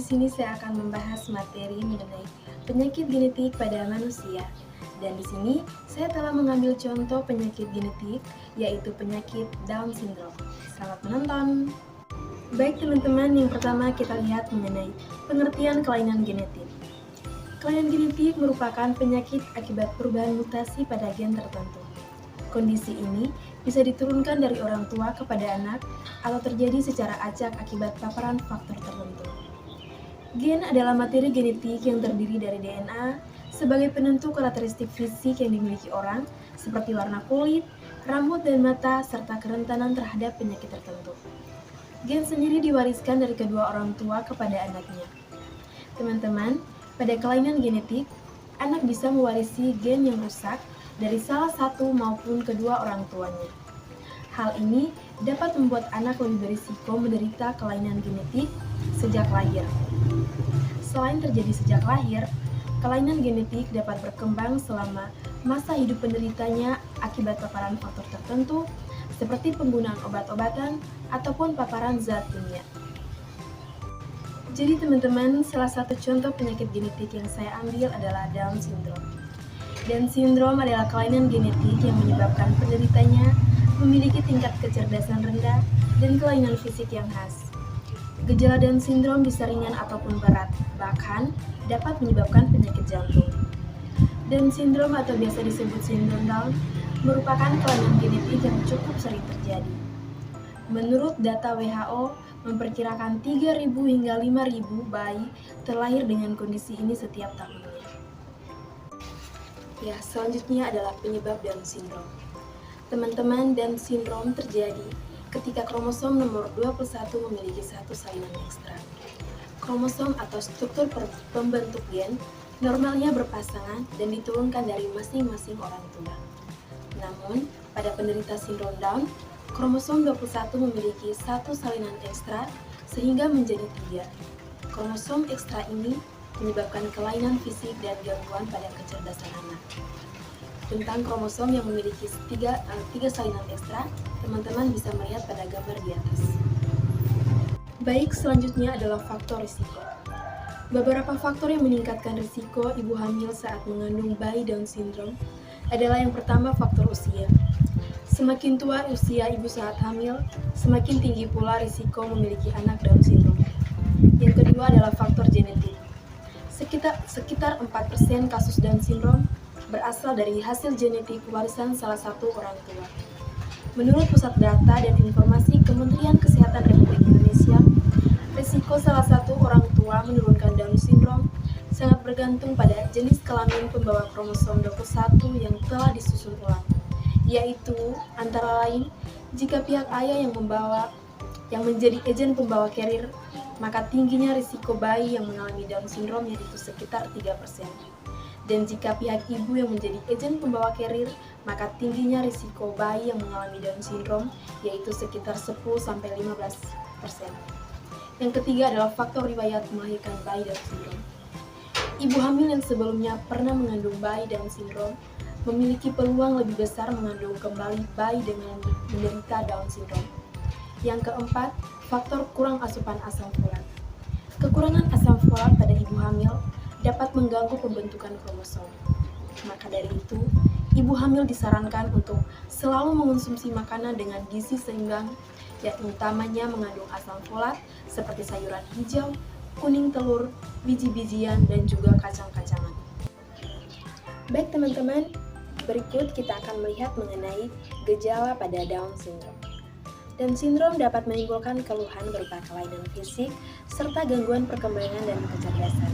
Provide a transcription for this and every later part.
di sini saya akan membahas materi mengenai penyakit genetik pada manusia. Dan di sini saya telah mengambil contoh penyakit genetik, yaitu penyakit Down syndrome. Selamat menonton. Baik teman-teman, yang pertama kita lihat mengenai pengertian kelainan genetik. Kelainan genetik merupakan penyakit akibat perubahan mutasi pada gen tertentu. Kondisi ini bisa diturunkan dari orang tua kepada anak atau terjadi secara acak akibat paparan faktor tertentu. Gen adalah materi genetik yang terdiri dari DNA sebagai penentu karakteristik fisik yang dimiliki orang, seperti warna kulit, rambut dan mata, serta kerentanan terhadap penyakit tertentu. Gen sendiri diwariskan dari kedua orang tua kepada anaknya. Teman-teman, pada kelainan genetik, anak bisa mewarisi gen yang rusak dari salah satu maupun kedua orang tuanya. Hal ini dapat membuat anak lebih berisiko menderita kelainan genetik sejak lahir. Selain terjadi sejak lahir, kelainan genetik dapat berkembang selama masa hidup penderitanya akibat paparan faktor tertentu, seperti penggunaan obat-obatan ataupun paparan zat kimia. Jadi teman-teman, salah satu contoh penyakit genetik yang saya ambil adalah Down syndrome. Down syndrome adalah kelainan genetik yang menyebabkan penderitanya memiliki tingkat kecerdasan rendah dan kelainan fisik yang khas. Gejala Down syndrome bisa ringan ataupun berat, bahkan dapat menyebabkan penyakit jantung. Down syndrome atau biasa disebut sindrom Down merupakan kelainan genetik yang cukup sering terjadi. Menurut data WHO, memperkirakan 3.000 hingga 5.000 bayi terlahir dengan kondisi ini setiap tahunnya. Ya, selanjutnya adalah penyebab Down syndrome. Teman-teman, Down syndrome terjadi ketika kromosom nomor 21 memiliki satu salinan ekstra. Kromosom atau struktur pembentuk gen normalnya berpasangan dan diturunkan dari masing-masing orang tua. Namun, pada penderita sindrom Down, kromosom 21 memiliki satu salinan ekstra sehingga menjadi 3. Kromosom ekstra ini menyebabkan kelainan fisik dan gangguan pada kecerdasan anak. Tentang kromosom yang memiliki tiga salinan ekstra, teman-teman bisa melihat pada gambar di atas. Baik, selanjutnya adalah faktor risiko. Beberapa faktor yang meningkatkan risiko ibu hamil saat mengandung bayi Down syndrome adalah yang pertama faktor usia. Semakin tua usia ibu saat hamil, semakin tinggi pula risiko memiliki anak Down syndrome. Yang kedua adalah faktor genetik. Sekitar 4% kasus Down syndrome berasal dari hasil genetik warisan salah satu orang tua. Menurut Pusat Data dan Informasi Kementerian Kesehatan Republik Indonesia, risiko salah satu orang tua menurunkan Down syndrome sangat bergantung pada jenis kelamin pembawa kromosom 21 yang telah disusun ulang, yaitu antara lain jika pihak ayah yang menjadi agen pembawa carrier, maka tingginya risiko bayi yang mengalami Down syndrome yaitu sekitar 3%. Dan jika pihak ibu yang menjadi agen pembawa carrier, maka tingginya risiko bayi yang mengalami Down syndrome yaitu sekitar 10-15%. Yang ketiga adalah faktor riwayat melahirkan bayi Down syndrome. Ibu hamil yang sebelumnya pernah mengandung bayi Down syndrome memiliki peluang lebih besar mengandung kembali bayi dengan menderita Down syndrome. Yang keempat, faktor kurang asupan asam folat. Kekurangan asam folat pada ibu hamil dapat mengganggu pembentukan kromosom. Maka dari itu, ibu hamil disarankan untuk selalu mengonsumsi makanan dengan gizi seimbang, yang utamanya mengandung asam folat seperti sayuran hijau, kuning telur, biji-bijian, dan juga kacang-kacangan. Baik teman-teman, berikut kita akan melihat mengenai gejala pada Down syndrome. Down syndrome dapat menimbulkan keluhan berupa kelainan fisik serta gangguan perkembangan dan kecerdasan.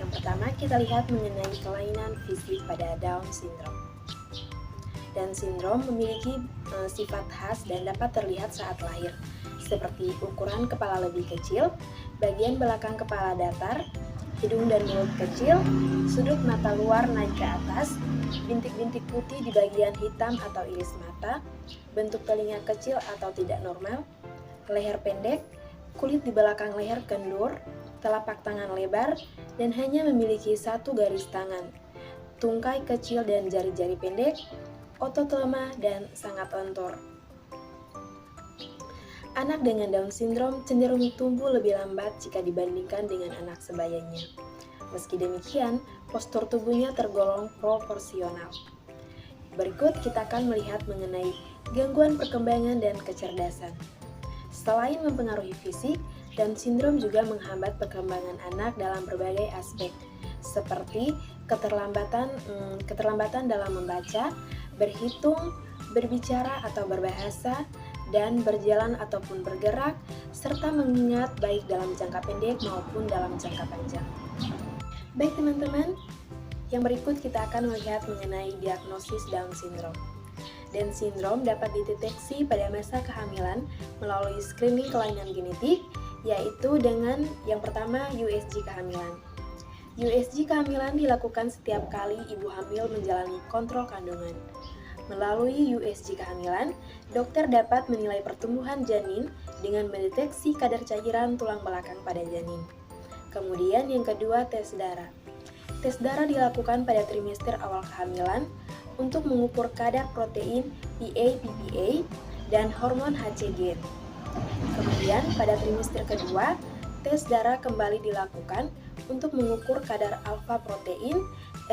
Yang pertama, kita lihat mengenai kelainan fisik pada Down syndrome. Down syndrome memiliki sifat khas dan dapat terlihat saat lahir, seperti ukuran kepala lebih kecil, bagian belakang kepala datar, hidung dan mulut kecil, sudut mata luar naik ke atas, bintik-bintik putih di bagian hitam atau iris mata, bentuk telinga kecil atau tidak normal, leher pendek, kulit di belakang leher kendur, telapak tangan lebar, dan hanya memiliki satu garis tangan, tungkai kecil dan jari-jari pendek, otot lemah, dan sangat lentur. Anak dengan Down syndrome cenderung tumbuh lebih lambat jika dibandingkan dengan anak sebayanya. Meski demikian, postur tubuhnya tergolong proporsional. Berikut kita akan melihat mengenai gangguan perkembangan dan kecerdasan. Selain mempengaruhi fisik, Down syndrome juga menghambat perkembangan anak dalam berbagai aspek, seperti keterlambatan dalam membaca, berhitung, berbicara atau berbahasa, dan berjalan ataupun bergerak, serta mengingat baik dalam jangka pendek maupun dalam jangka panjang. Baik teman-teman, yang berikut kita akan melihat mengenai diagnosis Down syndrome. Down syndrome dapat dideteksi pada masa kehamilan melalui screening kelainan genetik, yaitu dengan yang pertama USG kehamilan. USG kehamilan dilakukan setiap kali ibu hamil menjalani kontrol kandungan. Melalui USG kehamilan, dokter dapat menilai pertumbuhan janin dengan mendeteksi kadar cairan tulang belakang pada janin. Kemudian yang kedua, tes darah. Tes darah dilakukan pada trimester awal kehamilan untuk mengukur kadar protein PA-PPA dan hormon HCG. Kemudian pada trimester kedua, tes darah kembali dilakukan untuk mengukur kadar alfa protein,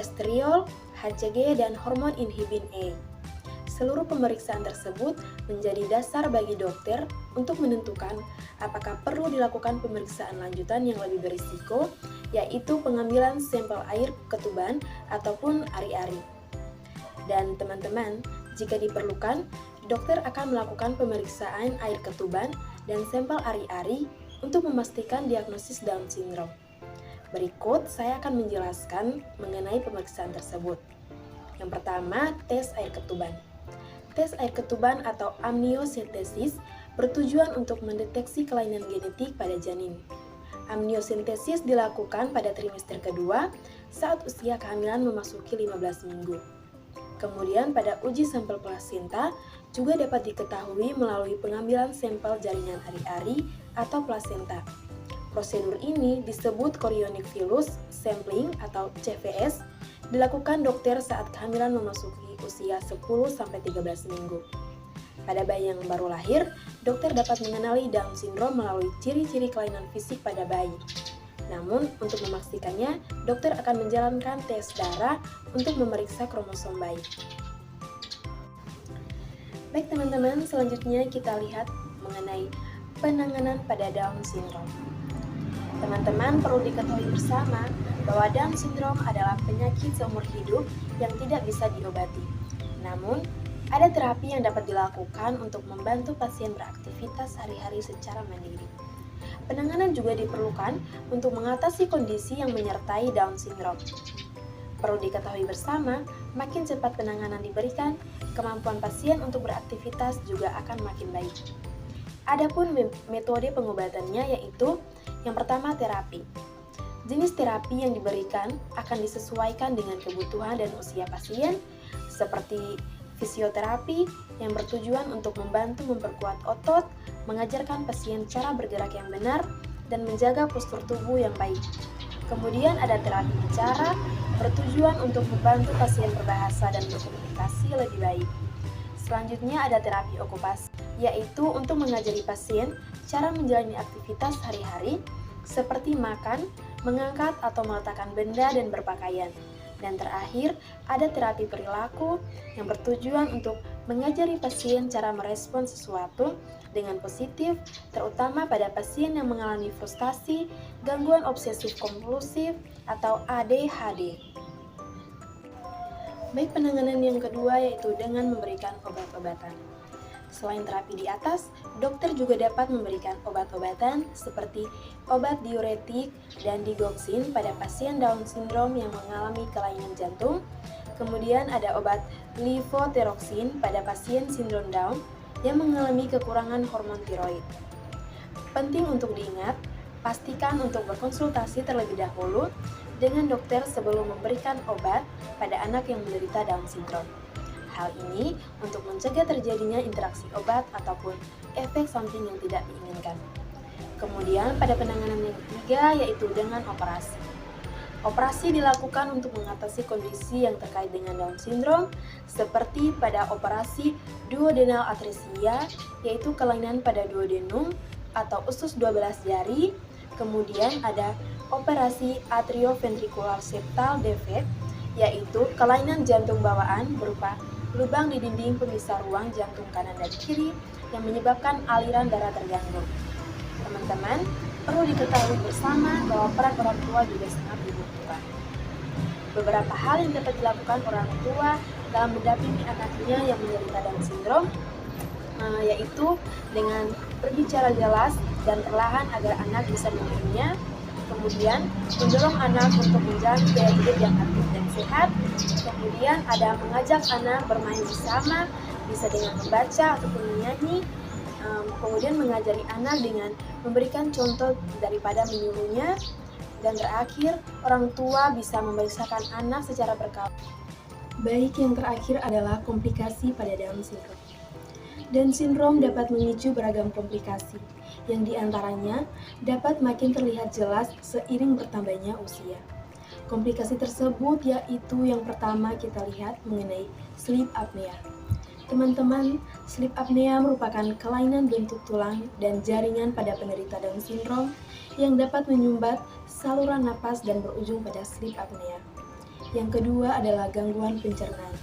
estriol, HCG, dan hormon inhibin A. Seluruh pemeriksaan tersebut menjadi dasar bagi dokter untuk menentukan apakah perlu dilakukan pemeriksaan lanjutan yang lebih berisiko, yaitu pengambilan sampel air ketuban ataupun ari-ari. Dan teman-teman, jika diperlukan, dokter akan melakukan pemeriksaan air ketuban dan sampel ari-ari untuk memastikan diagnosis Down syndrome. Berikut saya akan menjelaskan mengenai pemeriksaan tersebut. Yang pertama, tes air ketuban. Tes air ketuban atau amniocentesis bertujuan untuk mendeteksi kelainan genetik pada janin. Amniocentesis dilakukan pada trimester kedua saat usia kehamilan memasuki 15 minggu. Kemudian pada uji sampel plasenta juga dapat diketahui melalui pengambilan sampel jaringan ari-ari atau plasenta. Prosedur ini disebut chorionic villus sampling atau CVS, dilakukan dokter saat kehamilan memasuki usia 10-13 minggu. Pada bayi yang baru lahir, dokter dapat mengenali Down syndrome melalui ciri-ciri kelainan fisik pada bayi. Namun, untuk memastikannya, dokter akan menjalankan tes darah untuk memeriksa kromosom bayi. Baik teman-teman, selanjutnya kita lihat mengenai penanganan pada Down syndrome. Teman-teman perlu diketahui bersama bahwa Down syndrome adalah penyakit seumur hidup yang tidak bisa diobati. Namun, ada terapi yang dapat dilakukan untuk membantu pasien beraktivitas sehari-hari secara mandiri. Penanganan juga diperlukan untuk mengatasi kondisi yang menyertai Down syndrome. Perlu diketahui bersama, makin cepat penanganan diberikan, kemampuan pasien untuk beraktivitas juga akan makin baik. Adapun metode pengobatannya yaitu yang pertama terapi. Jenis terapi yang diberikan akan disesuaikan dengan kebutuhan dan usia pasien, seperti fisioterapi yang bertujuan untuk membantu memperkuat otot, mengajarkan pasien cara bergerak yang benar, dan menjaga postur tubuh yang baik. Kemudian ada terapi bicara, bertujuan untuk membantu pasien berbahasa dan berkomunikasi lebih baik. Selanjutnya ada terapi okupasi, yaitu untuk mengajari pasien cara menjalani aktivitas sehari-hari, seperti makan, mengangkat atau meletakkan benda dan berpakaian. Dan terakhir, ada terapi perilaku yang bertujuan untuk mengajari pasien cara merespon sesuatu dengan positif, terutama pada pasien yang mengalami frustasi, gangguan obsesif kompulsif, atau ADHD. Baik, penanganan yang kedua yaitu dengan memberikan obat-obatan. Selain terapi di atas, dokter juga dapat memberikan obat-obatan seperti obat diuretik dan digoxin pada pasien Down syndrome yang mengalami kelainan jantung. Kemudian ada obat levothyroxine pada pasien sindrom Down yang mengalami kekurangan hormon tiroid. Penting untuk diingat, pastikan untuk berkonsultasi terlebih dahulu dengan dokter sebelum memberikan obat pada anak yang menderita Down syndrome. Hal ini untuk mencegah terjadinya interaksi obat ataupun efek samping yang tidak diinginkan. Kemudian pada penanganan yang ketiga yaitu dengan operasi. Operasi dilakukan untuk mengatasi kondisi yang terkait dengan Down syndrome, seperti pada operasi duodenal atresia, yaitu kelainan pada duodenum atau usus 12 jari. Kemudian ada operasi atrioventricular septal defect, yaitu kelainan jantung bawaan berupa lubang di dinding pemisah ruang jantung kanan dan kiri yang menyebabkan aliran darah terganggu. Teman-teman, perlu diketahui bersama bahwa peran orang tua juga sangat dibutuhkan. Beberapa hal yang dapat dilakukan orang tua dalam mendampingi anaknya yang menderita Down syndrome, yaitu dengan berbicara jelas dan perlahan agar anak bisa menirunya. Kemudian, mendorong anak untuk menjalani gaya hidup yang aktif dan sehat. Kemudian, ada mengajak anak bermain bersama, bisa dengan membaca ataupun menyanyi. Kemudian mengajari anak dengan memberikan contoh daripada menyuruhnya. Dan terakhir, orang tua bisa memeriksakan anak secara berkala. Baik, yang terakhir adalah komplikasi pada Down syndrome. Down syndrome dapat memicu beragam komplikasi, yang diantaranya dapat makin terlihat jelas seiring bertambahnya usia. Komplikasi tersebut yaitu yang pertama kita lihat mengenai sleep apnea. Teman-teman, sleep apnea merupakan kelainan bentuk tulang dan jaringan pada penderita Down syndrome yang dapat menyumbat saluran napas dan berujung pada sleep apnea. Yang kedua adalah gangguan pencernaan.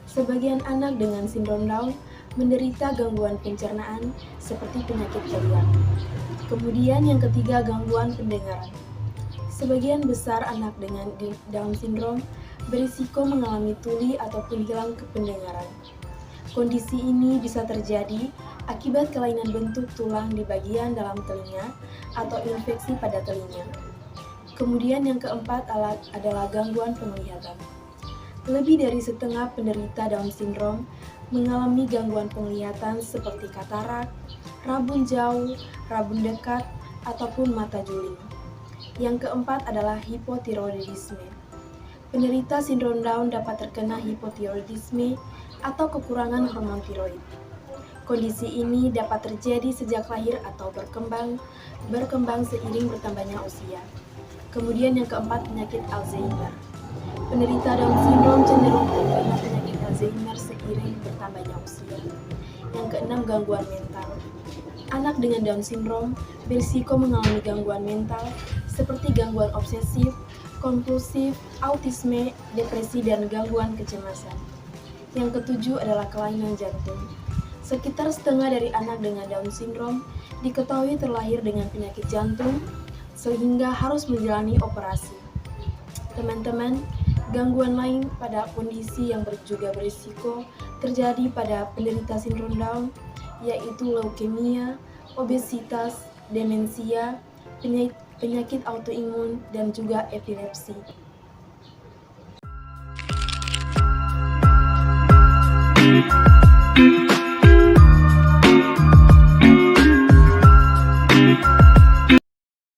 Sebagian anak dengan sindrom Down menderita gangguan pencernaan seperti penyakit celiak. Kemudian yang ketiga, gangguan pendengaran. Sebagian besar anak dengan Down syndrome berisiko mengalami tuli ataupun hilang kependengaran. Kondisi ini bisa terjadi akibat kelainan bentuk tulang di bagian dalam telinga atau infeksi pada telinga. Kemudian yang keempat adalah gangguan penglihatan. Lebih dari setengah penderita Down syndrome mengalami gangguan penglihatan seperti katarak, rabun jauh, rabun dekat, ataupun mata juling. Yang keempat adalah hipotiroidisme. Penderita sindrom Down dapat terkena hipotiroidisme atau kekurangan hormon tiroid. Kondisi ini dapat terjadi sejak lahir atau berkembang seiring bertambahnya usia. Kemudian yang keempat, penyakit Alzheimer. Penderita Down syndrome cenderung terkena penyakit Alzheimer seiring bertambahnya usia. Yang keenam, gangguan mental. Anak dengan Down syndrome berisiko mengalami gangguan mental seperti gangguan obsesif, kompulsif, autisme, depresi, dan gangguan kecemasan. Yang ketujuh adalah kelainan jantung. Sekitar setengah dari anak dengan Down syndrome diketahui terlahir dengan penyakit jantung, sehingga harus menjalani operasi. Teman-teman, gangguan lain pada kondisi yang juga berisiko terjadi pada penderita sindrom Down, yaitu leukemia, obesitas, demensia, penyakit autoimun, dan juga epilepsi.